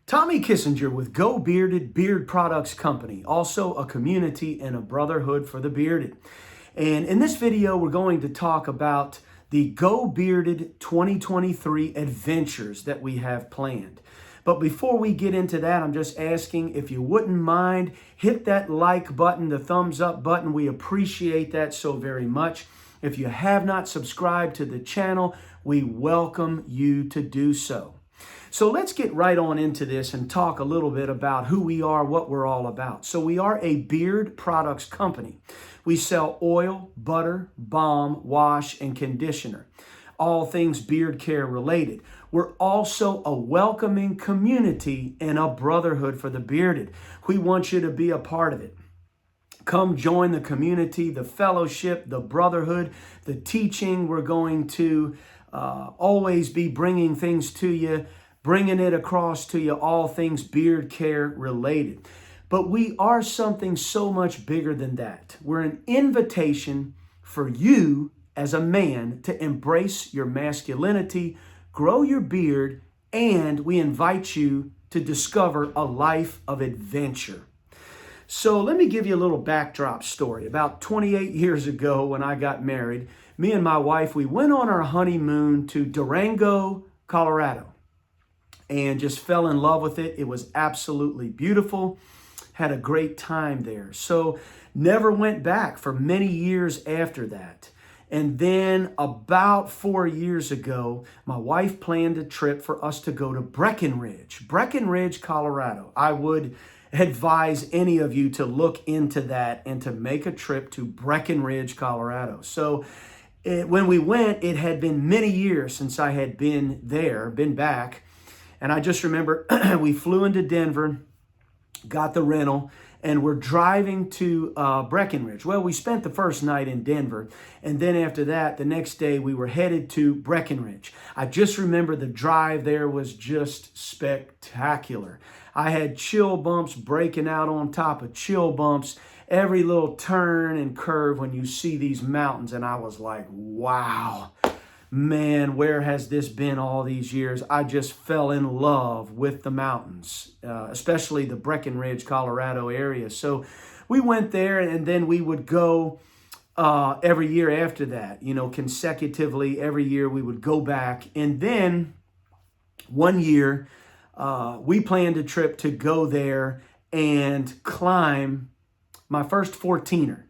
Tommy Kissinger with Geaux Bearded Beard Products Company, also a community and a brotherhood for the bearded. And in this video, we're going to talk about the Geaux Bearded 2023 adventures that we have planned. But before we get into that, I'm just asking if you wouldn't mind, hit that like button, the thumbs up button. We appreciate that so very much. If you have not subscribed to the channel, we welcome you to do so. So let's get right on into this and talk a little bit about who we are, what we're all about. So we are a beard products company. We sell oil, butter, balm, wash, and conditioner. All things beard care related. We're also a welcoming community and a brotherhood for the bearded. We want you to be a part of it. Come join the community, the fellowship, the brotherhood, the teaching. We're going to always be bringing things to you, bringing it across to you, all things beard care related. But we are something so much bigger than that. We're an invitation for you as a man to embrace your masculinity, grow your beard, and we invite you to discover a life of adventure. So let me give you a little backdrop story. About 28 years ago when I got married, me and my wife, we went on our honeymoon to Durango, Colorado, and just fell in love with it. It was absolutely beautiful. Had a great time there. So never went back for many years after that. And then about 4 years ago, my wife planned a trip for us to go to Breckenridge, Colorado. I would advise any of you to look into that and to make a trip to Breckenridge, Colorado. So when we went, it had been many years since I had been there, been back. And I just remember we flew into Denver, got the rental, and we're driving to Breckenridge. Well, we spent the first night in Denver, and then after that, the next day, we were headed to Breckenridge. I just remember the drive there was just spectacular. I had chill bumps breaking out on top of chill bumps, every little turn and curve when you see these mountains, and I was like, wow. Man, where has this been all these years? I just fell in love with the mountains, especially the Breckenridge, Colorado area. So we went there, and then we would go every year after that, consecutively every year we would go back. And then one year we planned a trip to go there and climb my first 14er.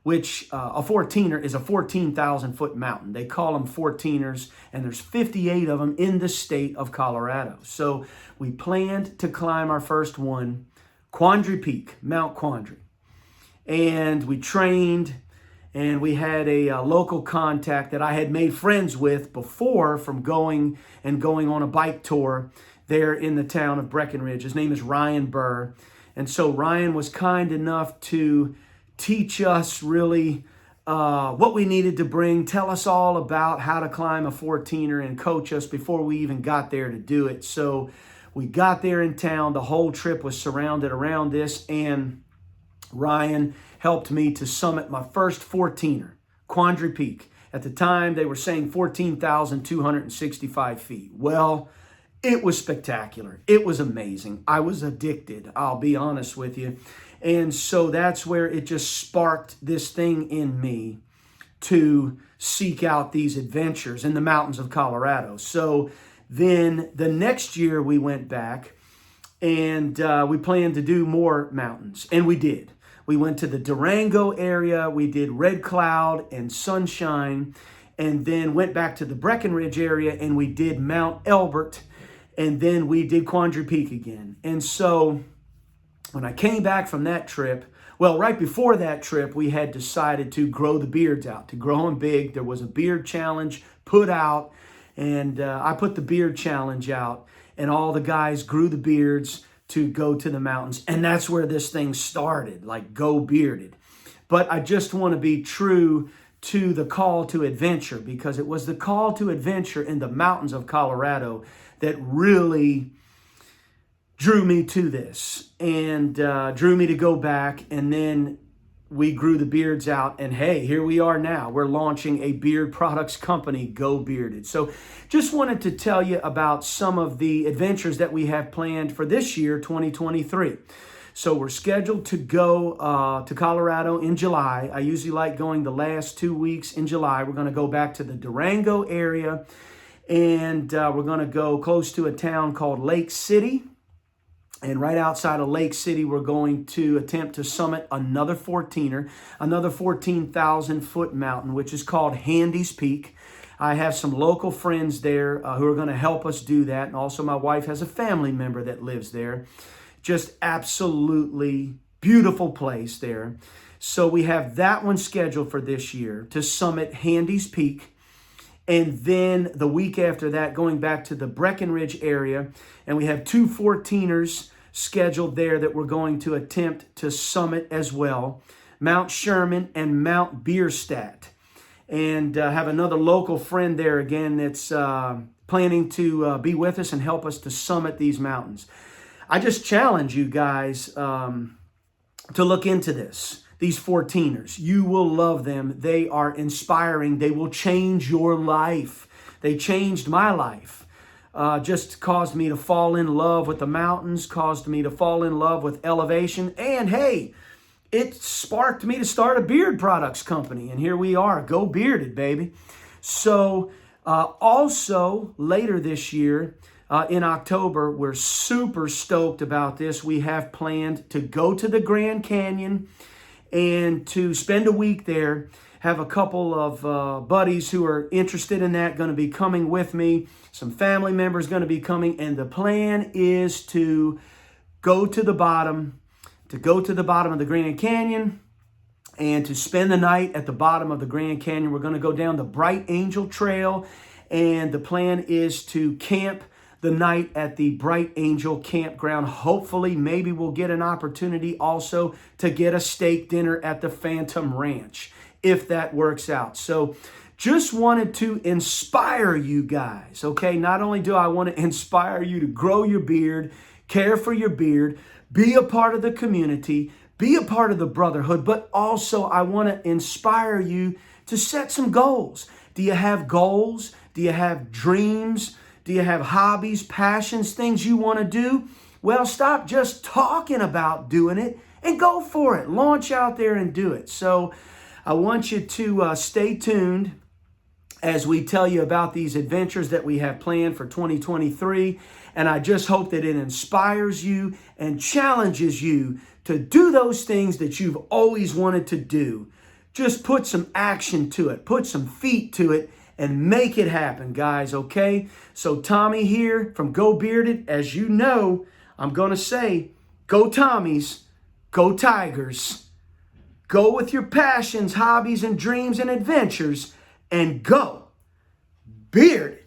Which a 14er is a 14,000 foot mountain. They call them 14ers, and there's 58 of them in the state of Colorado. So we planned to climb our first one, Quandary Peak, Mount Quandary. And we trained, and we had a local contact that I had made friends with before from going on a bike tour there in the town of Breckenridge. His name is Ryan Burr. And so Ryan was kind enough to teach us really what we needed to bring, tell us all about how to climb a 14er and coach us before we even got there to do it. So we got there in town. The whole trip was surrounded around this, and Ryan helped me to summit my first 14er, Quandary Peak. At the time, they were saying 14,265 feet. Well, it was spectacular. It was amazing. I was addicted, I'll be honest with you. And so that's where it just sparked this thing in me to seek out these adventures in the mountains of Colorado. So then the next year we went back, and we planned to do more mountains. And we did. We went to the Durango area. We did Red Cloud and Sunshine, and then went back to the Breckenridge area, and we did Mount Elbert, and then we did Quandary Peak again. And so when I came back from that trip, well, right before that trip, we had decided to grow the beards out, to grow them big. There was a beard challenge put out, and I put the beard challenge out, and all the guys grew the beards to go to the mountains. And that's where this thing started, like Geaux Bearded. But I just want to be true to the call to adventure, because it was the call to adventure in the mountains of Colorado that really drew me to this, and drew me to go back. And then we grew the beards out, and hey, here we are now. We're launching a beard products company, Geaux Bearded. So just wanted to tell you about some of the adventures that we have planned for this year, 2023. So we're scheduled to go to Colorado in July. I usually like going the last 2 weeks in July. We're going to go back to the Durango area, and we're going to go close to a town called Lake City. And right outside of Lake City, we're going to attempt to summit another 14er, another 14,000-foot mountain, which is called Handies Peak. I have some local friends there who are going to help us do that. And also my wife has a family member that lives there. Just absolutely beautiful place there. So we have that one scheduled for this year to summit Handies Peak. And then the week after that, going back to the Breckenridge area, and we have two 14ers scheduled there that we're going to attempt to summit as well, Mount Sherman and Mount Bierstadt. And have another local friend there again that's planning to be with us and help us to summit these mountains. I just challenge you guys to look into this. These 14ers, you will love them. They are inspiring. They will change your life. They changed my life. Just caused me to fall in love with the mountains, caused me to fall in love with elevation. And hey, it sparked me to start a beard products company. And here we are, Geaux Bearded, baby. So also later this year, in October, we're super stoked about this. We have planned to go to the Grand Canyon and to spend a week there. Have a couple of buddies who are interested in that going to be coming with me. Some family members going to be coming. And the plan is to go to the bottom of the Grand Canyon and to spend the night at the bottom of the Grand Canyon. We're going to go down the Bright Angel Trail. And the plan is to camp the night at the Bright Angel Campground. Hopefully, maybe we'll get an opportunity also to get a steak dinner at the Phantom Ranch, if that works out. So just wanted to inspire you guys, okay? Not only do I want to inspire you to grow your beard, care for your beard, be a part of the community, be a part of the brotherhood, but also I want to inspire you to set some goals. Do you have goals? Do you have dreams? Do you have hobbies, passions, things you want to do? Well, stop just talking about doing it and go for it. Launch out there and do it. So I want you to stay tuned as we tell you about these adventures that we have planned for 2023. And I just hope that it inspires you and challenges you to do those things that you've always wanted to do. Just put some action to it. Put some feet to it. And make it happen, guys, okay? So Tommy here from Geaux Bearded. As you know, I'm going to say, go Tommies, go Tigers. Go with your passions, hobbies, and dreams and adventures, and go Bearded.